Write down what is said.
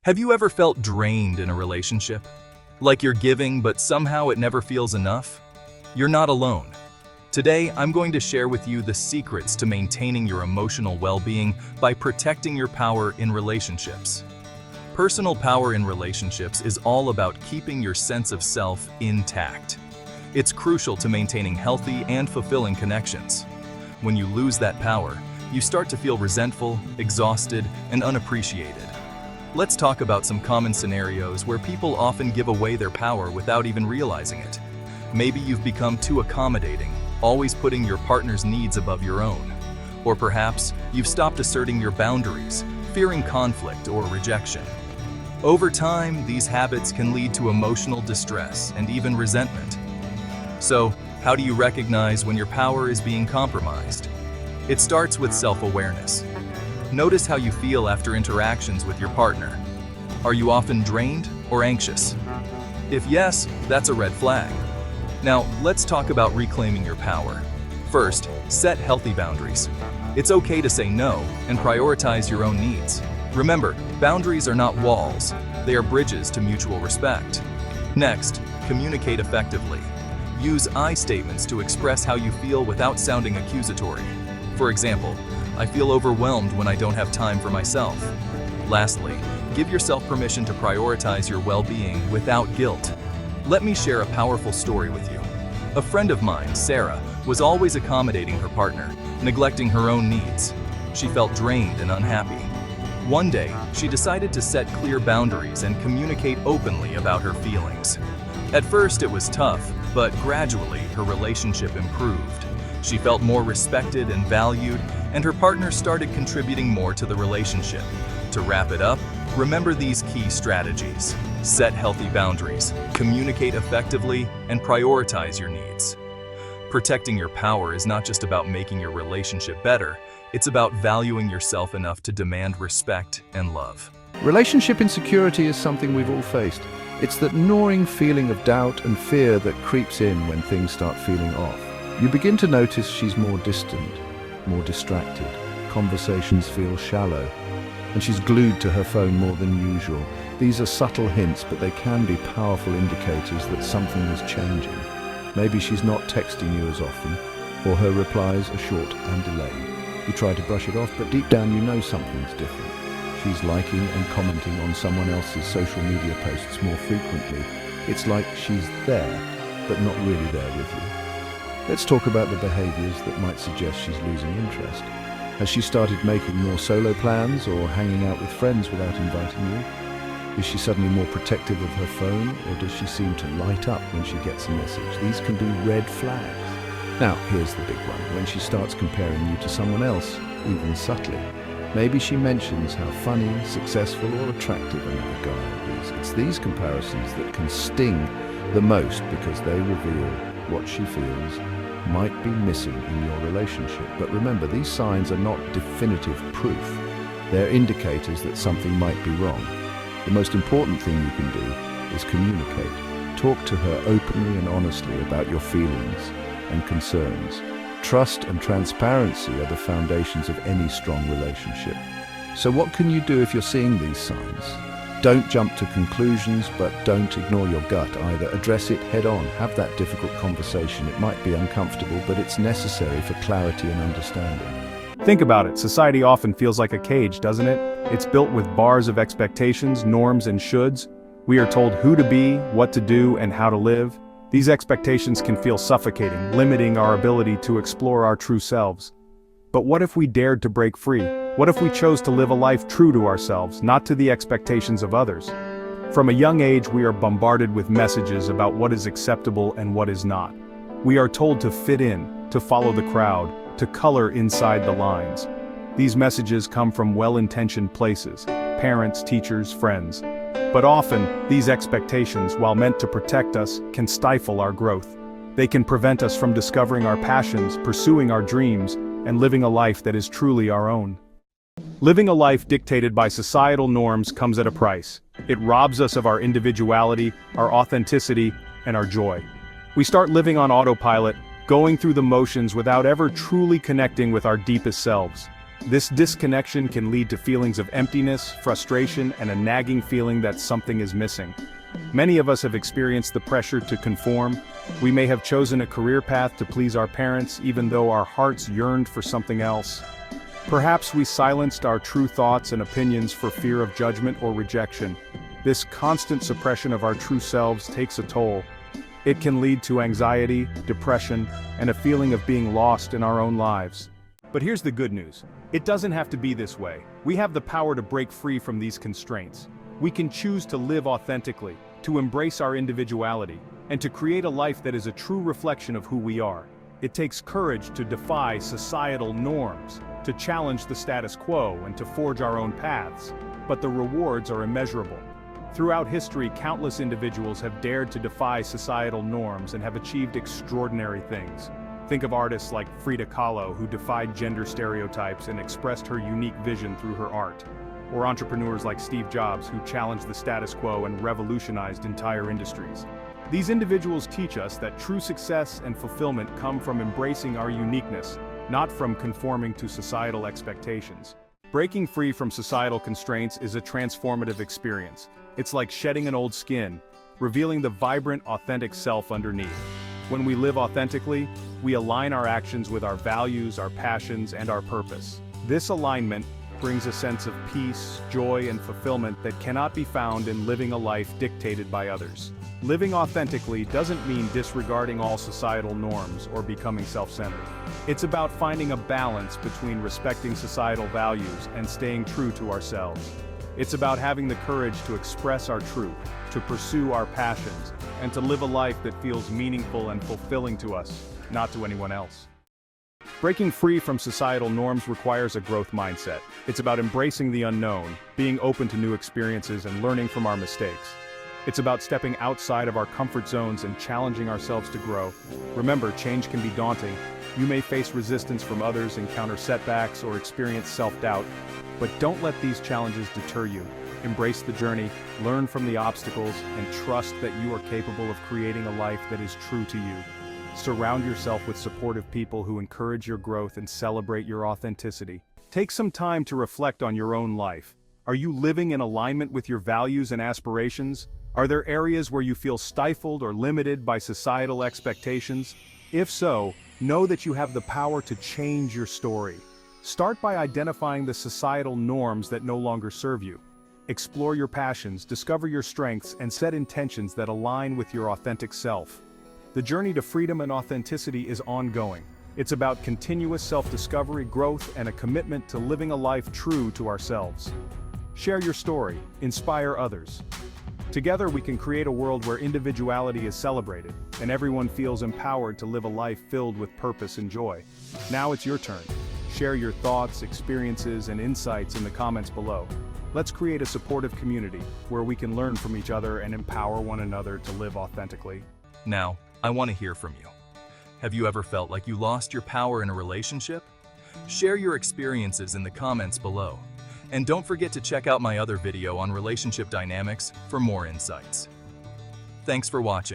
Have you ever felt drained in a relationship? Like you're giving, but somehow it never feels enough? You're not alone. Today, I'm going to share with you the secrets to maintaining your emotional well-being by protecting your power in relationships. Personal power in relationships is all about keeping your sense of self intact. It's crucial to maintaining healthy and fulfilling connections. When you lose that power, you start to feel resentful, exhausted, and unappreciated. Let's talk about some common scenarios where people often give away their power without even realizing it. Maybe you've become too accommodating, always putting your partner's needs above your own. Or perhaps you've stopped asserting your boundaries, fearing conflict or rejection. Over time, these habits can lead to emotional distress and even resentment. So, how do you recognize when your power is being compromised? It starts with self-awareness. Notice how you feel after interactions with your partner. Are you often drained or anxious? If yes, that's a red flag. Now, let's talk about reclaiming your power. First, set healthy boundaries. It's okay to say no and prioritize your own needs. Remember, boundaries are not walls, they are bridges to mutual respect. Next, communicate effectively. Use I statements to express how you feel without sounding accusatory. For example, I feel overwhelmed when I don't have time for myself. Lastly, give yourself permission to prioritize your well-being without guilt. Let me share a powerful story with you. A friend of mine, Sarah, was always accommodating her partner, neglecting her own needs. She felt drained and unhappy. One day, she decided to set clear boundaries and communicate openly about her feelings. At first, it was tough, but gradually, her relationship improved. She felt more respected and valued, and her partner started contributing more to the relationship. To wrap it up, remember these key strategies. Set healthy boundaries, communicate effectively, and prioritize your needs. Protecting your power is not just about making your relationship better, it's about valuing yourself enough to demand respect and love. Relationship insecurity is something we've all faced. It's that gnawing feeling of doubt and fear that creeps in when things start feeling off. You begin to notice she's more distant, more distracted. Conversations feel shallow, and she's glued to her phone more than usual. These are subtle hints, but they can be powerful indicators that something is changing. Maybe she's not texting you as often, or her replies are short and delayed. You try to brush it off, but deep down you know something's different. She's liking and commenting on someone else's social media posts more frequently. It's like she's there, but not really there with you. Let's talk about the behaviors that might suggest she's losing interest. Has she started making more solo plans or hanging out with friends without inviting you? Is she suddenly more protective of her phone, or does she seem to light up when she gets a message? These can be red flags. Now, here's the big one. When she starts comparing you to someone else, even subtly. Maybe she mentions how funny, successful, or attractive another guy is. It's these comparisons that can sting the most because they reveal what she feels might be missing in your relationship. But remember, these signs are not definitive proof. They're indicators that something might be wrong. The most important thing you can do is communicate. Talk to her openly and honestly about your feelings and concerns. Trust and transparency are the foundations of any strong relationship. So what can you do if you're seeing these signs? Don't jump to conclusions, but don't ignore your gut either. Address it head on. Have that difficult conversation. It might be uncomfortable, but it's necessary for clarity and understanding. Think about it. Society often feels like a cage, doesn't it? It's built with bars of expectations, norms, and shoulds. We are told who to be, what to do, and how to live. These expectations can feel suffocating, limiting our ability to explore our true selves. But what if we dared to break free? What if we chose to live a life true to ourselves, not to the expectations of others? From a young age, we are bombarded with messages about what is acceptable and what is not. We are told to fit in, to follow the crowd, to color inside the lines. These messages come from well-intentioned places, parents, teachers, friends. But often, these expectations, while meant to protect us, can stifle our growth. They can prevent us from discovering our passions, pursuing our dreams, and living a life that is truly our own. Living a life dictated by societal norms comes at a price. It robs us of our individuality, our authenticity, and our joy. We start living on autopilot, going through the motions without ever truly connecting with our deepest selves. This disconnection can lead to feelings of emptiness, frustration, and a nagging feeling that something is missing. Many of us have experienced the pressure to conform. We may have chosen a career path to please our parents, even though our hearts yearned for something else. Perhaps we silenced our true thoughts and opinions for fear of judgment or rejection. This constant suppression of our true selves takes a toll. It can lead to anxiety, depression, and a feeling of being lost in our own lives. But here's the good news. It doesn't have to be this way. We have the power to break free from these constraints. We can choose to live authentically, to embrace our individuality, and to create a life that is a true reflection of who we are. It takes courage to defy societal norms, to challenge the status quo, and to forge our own paths. But the rewards are immeasurable. Throughout history, countless individuals have dared to defy societal norms and have achieved extraordinary things. Think of artists like Frida Kahlo, who defied gender stereotypes and expressed her unique vision through her art. Or entrepreneurs like Steve Jobs, who challenged the status quo and revolutionized entire industries. These individuals teach us that true success and fulfillment come from embracing our uniqueness, not from conforming to societal expectations. Breaking free from societal constraints is a transformative experience. It's like shedding an old skin, revealing the vibrant, authentic self underneath. When we live authentically, we align our actions with our values, our passions, and our purpose. This alignment brings a sense of peace, joy, and fulfillment that cannot be found in living a life dictated by others. Living authentically doesn't mean disregarding all societal norms or becoming self-centered. It's about finding a balance between respecting societal values and staying true to ourselves. It's about having the courage to express our truth, to pursue our passions, and to live a life that feels meaningful and fulfilling to us, not to anyone else. Breaking free from societal norms requires a growth mindset. It's about embracing the unknown, being open to new experiences, and learning from our mistakes. It's about stepping outside of our comfort zones and challenging ourselves to grow. Remember, change can be daunting. You may face resistance from others, encounter setbacks, or experience self-doubt. But don't let these challenges deter you. Embrace the journey, learn from the obstacles, and trust that you are capable of creating a life that is true to you. Surround yourself with supportive people who encourage your growth and celebrate your authenticity. Take some time to reflect on your own life. Are you living in alignment with your values and aspirations? Are there areas where you feel stifled or limited by societal expectations? If so, know that you have the power to change your story. Start by identifying the societal norms that no longer serve you. Explore your passions, discover your strengths, and set intentions that align with your authentic self. The journey to freedom and authenticity is ongoing. It's about continuous self-discovery, growth, and a commitment to living a life true to ourselves. Share your story, inspire others. Together we can create a world where individuality is celebrated, and everyone feels empowered to live a life filled with purpose and joy. Now it's your turn. Share your thoughts, experiences, and insights in the comments below. Let's create a supportive community where we can learn from each other and empower one another to live authentically. Now, I want to hear from you. Have you ever felt like you lost your power in a relationship? Share your experiences in the comments below. And don't forget to check out my other video on relationship dynamics for more insights. Thanks for watching.